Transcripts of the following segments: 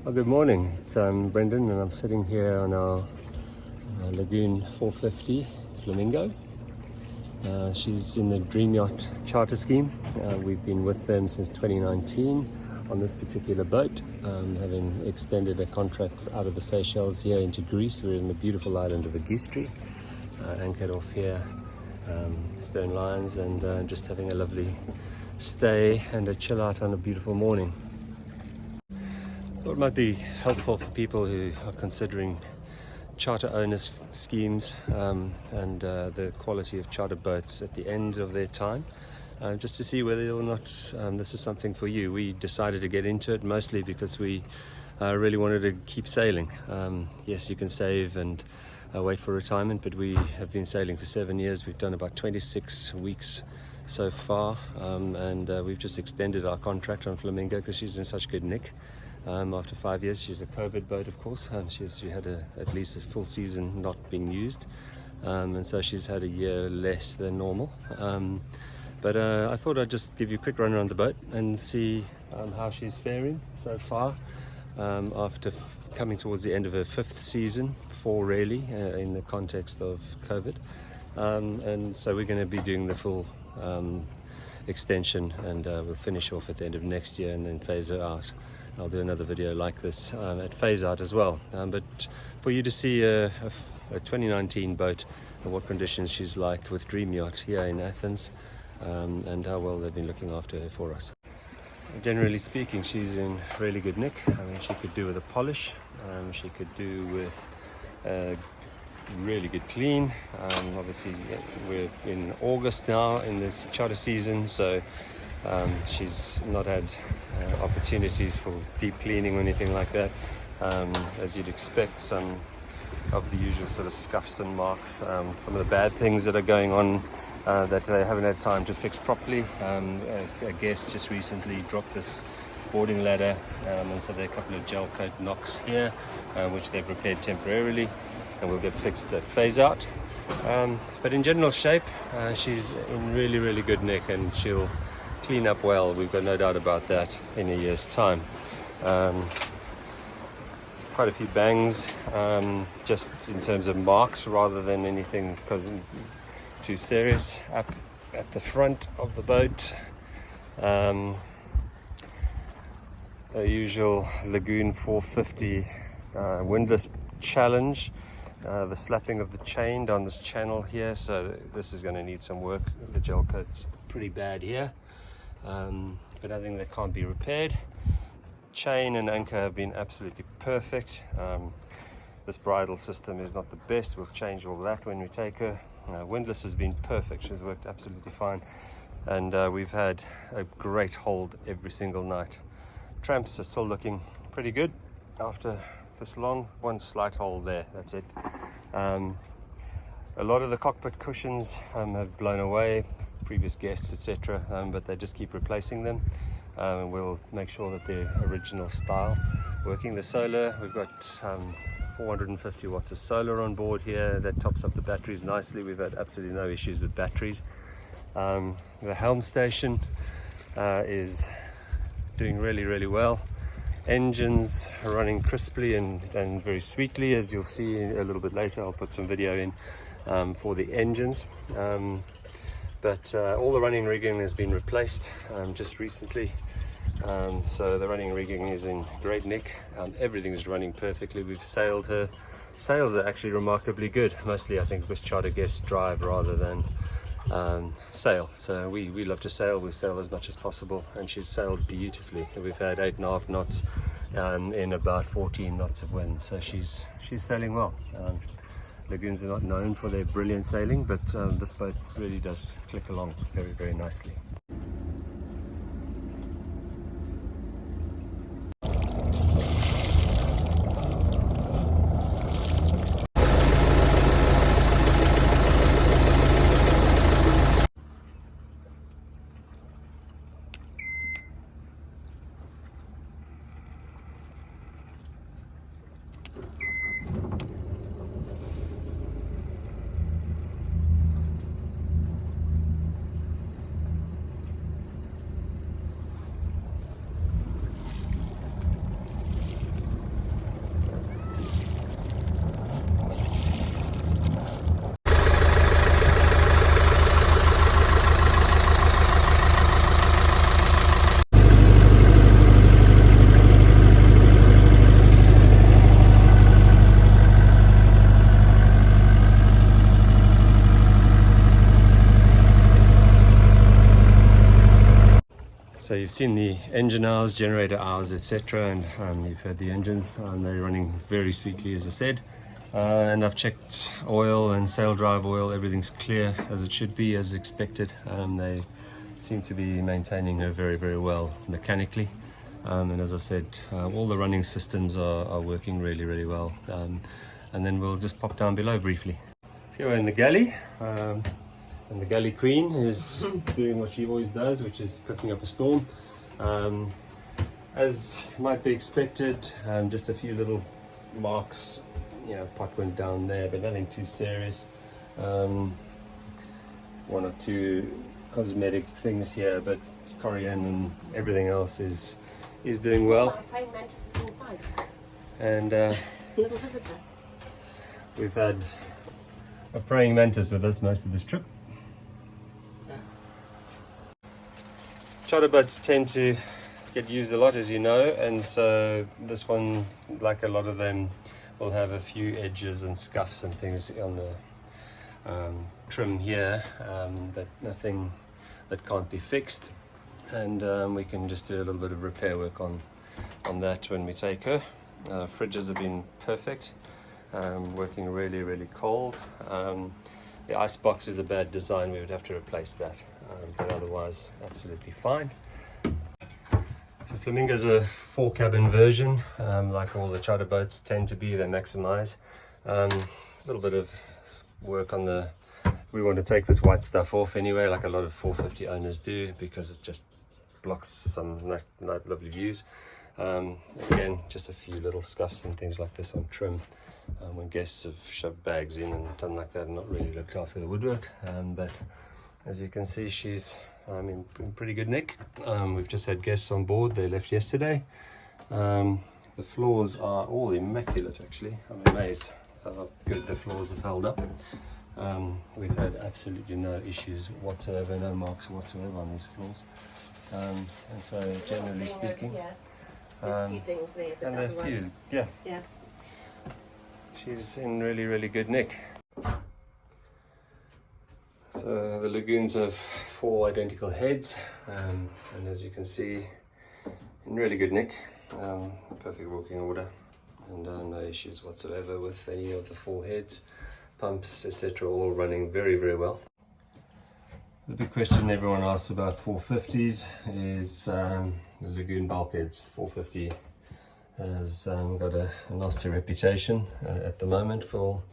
Well, good morning. It's Brendan, and I'm sitting here on our Lagoon 450 Flamingo. She's in the Dream Yacht Charter scheme. We've been with them since 2019 on this particular boat, having extended a contract out of the Seychelles here into Greece. We're in the beautiful island of Agistri, anchored off here, stern lines, and just having a lovely stay and a chill out on a beautiful morning. Thought it might be helpful for people who are considering charter owners schemes and the quality of charter boats at the end of their time, just to see whether or not this is something for you. We decided to get into it mostly because we really wanted to keep sailing. Yes, you can save and wait for retirement, but we have been sailing for 7 years. We've done about 26 weeks so far, and we've just extended our contract on Flamingo because she's in such good nick. After 5 years, she's a COVID boat, of course. She had at least a full season not being used, and so she's had a year less than normal. But I thought I'd just give you a quick run around the boat and see how she's faring so far after coming towards the end of her 5th season, 4 really, in the context of COVID. And so we're going to be doing the full extension, and we'll finish off at the end of next year and then phase her out. I'll do another video like this at phase out as well, but for you to see a 2019 boat and what conditions she's like with Dream Yacht here in Athens, and how well they've been looking after her for us. Generally speaking, she's in really good nick. I mean, she could do with a polish, she could do with a really good clean. Obviously we're in August now in this charter season, so she's not had opportunities for deep cleaning or anything like that. As you'd expect, some of the usual sort of scuffs and marks, some of the bad things that are going on that they haven't had time to fix properly. A guest just recently dropped this boarding ladder, and so there are a couple of gel coat knocks here, which they've repaired temporarily and will get fixed at phase out. But in general shape, she's in really good nick, and she'll clean up well. We've got no doubt about that in a year's time. Quite a few bangs, just in terms of marks rather than anything too serious. Up at the front of the boat, a usual Lagoon 450 windlass challenge. The slapping of the chain down this channel here, so this is going to need some work. The gel coat's pretty bad here, but nothing that can't be repaired. Chain and anchor have been absolutely perfect. This bridle system is not the best. We'll change all that when we take her. Windlass has been perfect. She's worked absolutely fine, and we've had a great hold every single night. Tramps are still looking pretty good after this long. One slight hold there, that's it. A lot of the cockpit cushions have blown away, previous guests, etc., but they just keep replacing them. We'll make sure that they're original style. Working the solar, we've got 450 watts of solar on board here. That tops up the batteries nicely. We've had absolutely no issues with batteries. The helm station is doing really well. Engines are running crisply and very sweetly, as you'll see a little bit later. I'll put some video in for the engines. But all the running rigging has been replaced just recently, so the running rigging is in great nick. Everything is running perfectly. We've sailed her. Sails are actually remarkably good. Mostly I think because charter guests drive rather than sail, so we love to sail. We sail as much as possible, and she's sailed beautifully. We've had 8.5 knots in about 14 knots of wind, so she's sailing well. Lagoons are not known for their brilliant sailing, but this boat really does click along very nicely. So you've seen the engine hours, generator hours, etc., and you've heard the engines. They're running very sweetly, as I said. And I've checked oil and sail drive oil. Everything's clear as it should be, as expected. They seem to be maintaining her very, very well mechanically. And as I said, all the running systems are working really, really well. And then we'll just pop down below briefly. Here we're in the galley. And the galley queen is doing what she always does, which is cooking up a storm. As might be expected, just a few little marks, pot went down there, but nothing too serious. One or two cosmetic things here, but Corian and everything else is doing well. Praying mantis is inside. And little visitor. We've had a praying mantis with us most of this trip. Charter boats tend to get used a lot, as you know, and so this one, like a lot of them, will have a few edges and scuffs and things on the trim here, but nothing that can't be fixed, and we can just do a little bit of repair work on that when we take her. Fridges have been perfect, working really, really cold. The ice box is a bad design, we would have to replace that. But otherwise absolutely fine. So Flamingo's a 4-cabin version, like all the charter boats tend to be. They maximize. A little bit of work on we want to take this white stuff off anyway, like a lot of 450 owners do, because it just blocks some lovely views. Again, just a few little scuffs and things like this on trim, when guests have shoved bags in and done like that and not really looked after the woodwork. But as you can see, she's in pretty good nick. We've just had guests on board. They left yesterday. The floors are all immaculate, actually. I'm amazed how good the floors have held up. We've had absolutely no issues whatsoever, no marks whatsoever on these floors. And so, generally speaking, there's a few dings there, but and a few, yeah. She's in really, really good nick. So the Lagoons have 4 identical heads, and as you can see, in really good nick, perfect working order, and no issues whatsoever with any of the 4 heads. Pumps, etc., all running very, very well. The big question everyone asks about 450s is the Lagoon bulkheads. 450 has got a nasty reputation at the moment for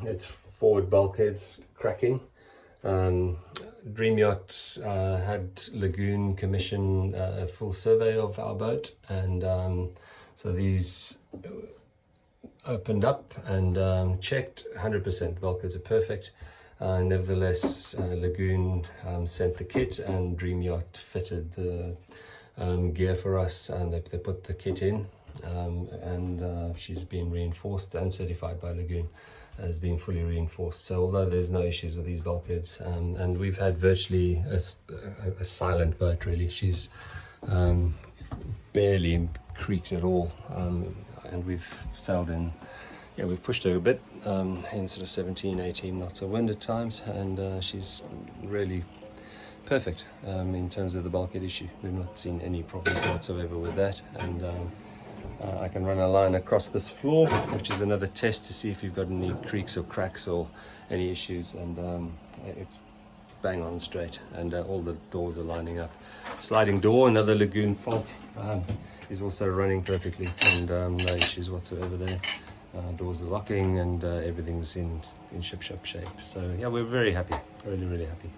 its forward bulkheads cracking. Dream Yacht had Lagoon commission a full survey of our boat, and so these opened up and checked. 100% bulkheads are perfect. Nevertheless, Lagoon sent the kit, and Dream Yacht fitted the gear for us, and they put the kit in, and she's been reinforced and certified by Lagoon as being fully reinforced. So although there's no issues with these bulkheads, and we've had virtually a silent boat, really. She's barely creaked at all, and we've sailed in, we've pushed her a bit in sort of 17, 18 knots of wind at times, and she's really perfect in terms of the bulkhead issue. We've not seen any problems whatsoever with that, and I can run a line across this floor, which is another test to see if you've got any creaks or cracks or any issues, and it's bang on straight, and all the doors are lining up. Sliding door, another Lagoon fault, is also running perfectly, and no issues whatsoever there. Doors are locking, and everything's in ship shape. So yeah, we're very happy, really happy.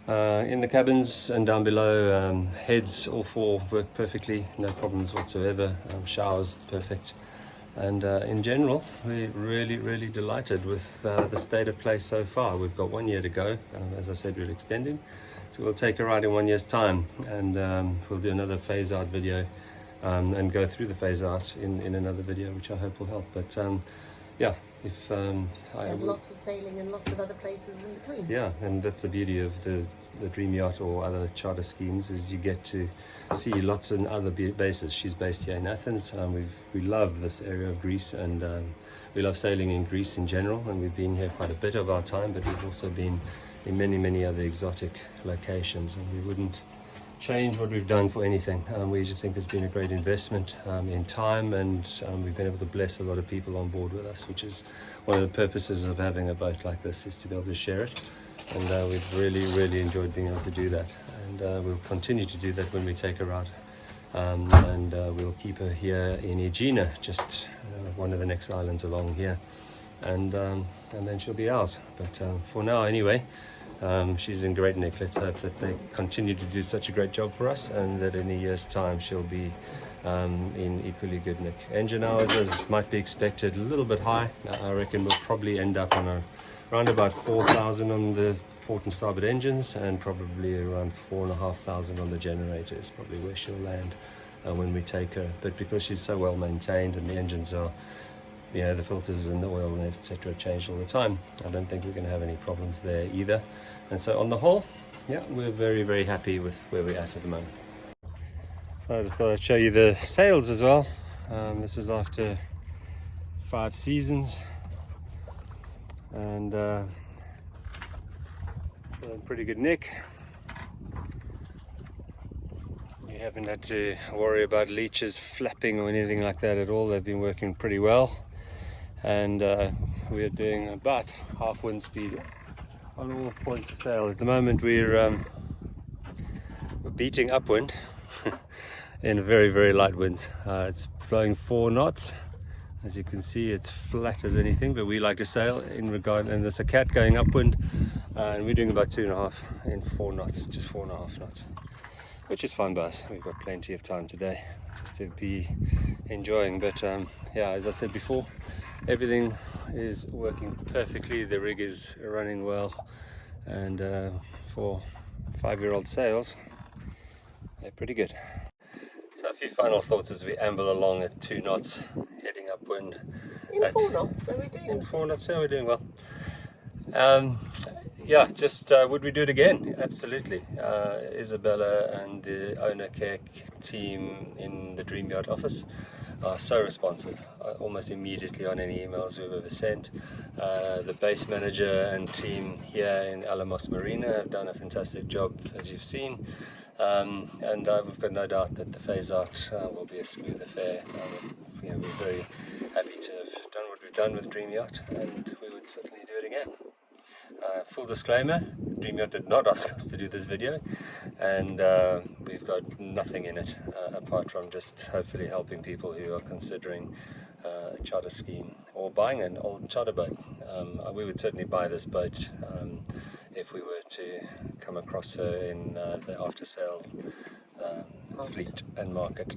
In the cabins and down below, heads, all 4 work perfectly, no problems whatsoever. Showers perfect, and in general, we're really delighted with the state of play so far. We've got 1 year to go. As I said, we're extending, so we'll take a ride in 1 year's time, and we'll do another phase out video, and go through the phase out in another video, which I hope will help. But yeah, if and lots of sailing and lots of other places in between. Yeah, and that's the beauty of the Dream Yacht or other charter schemes, is you get to see lots of other bases. She's based here in Athens. We love this area of Greece, and we love sailing in Greece in general, and we've been here quite a bit of our time, but we've also been in many other exotic locations, and we wouldn't change what we've done for anything. We just think it's been a great investment in time, and we've been able to bless a lot of people on board with us, which is one of the purposes of having a boat like this, is to be able to share it. And we've really enjoyed being able to do that, and we'll continue to do that when we take her out. And we'll keep her here in Egina, just one of the next islands along here, and then she'll be ours. But for now anyway, she's in great nick. Let's hope that they continue to do such a great job for us, and that in a year's time she'll be in equally good nick. Engine hours, as might be expected, a little bit high. I reckon we'll probably end up on around about 4,000 on the port and starboard engines, and probably around 4,500 on the generators, probably where she'll land when we take her. But because she's so well maintained and the engines are, the filters and the oil and etc. changed all the time, I don't think we're going to have any problems there either. And so on the whole, yeah, we're very happy with where we're at the moment. So I just thought I'd show you the sails as well. This is after 5 seasons, and so pretty good nick. We haven't had to worry about leeches flapping or anything like that at all. They've been working pretty well, and we are doing about half wind speed on all points of sail. At the moment we're beating upwind in very light winds. It's blowing 4 knots. As you can see, it's flat as anything, but we like to sail in regard, and there's a cat going upwind, and we're doing about 2.5 in 4 knots, just 4.5 knots, which is fun by us. We've got plenty of time today just to be enjoying. But yeah, as I said before, everything is working perfectly. The rig is running well, and for 5-year-old sails, they're pretty good. So a few final thoughts as we amble along at 2 knots, heading upwind. In 4 knots, so we're doing. In 4 knots, so we're doing well. Yeah, just would we do it again? Absolutely. Isabella and the owner care team in the Dream Yacht office are so responsive, almost immediately on any emails we've ever sent. The base manager and team here in Alamos Marina have done a fantastic job, as you've seen. And we've got no doubt that the phase out will be a smooth affair. We're very happy to have done what we've done with Dream Yacht, and we would certainly do it again. Full disclaimer, Dream Yacht did not ask us to do this video, and we've got nothing in it apart from just hopefully helping people who are considering a charter scheme or buying an old charter boat. We would certainly buy this boat if we were to come across her in the after sale fleet and market.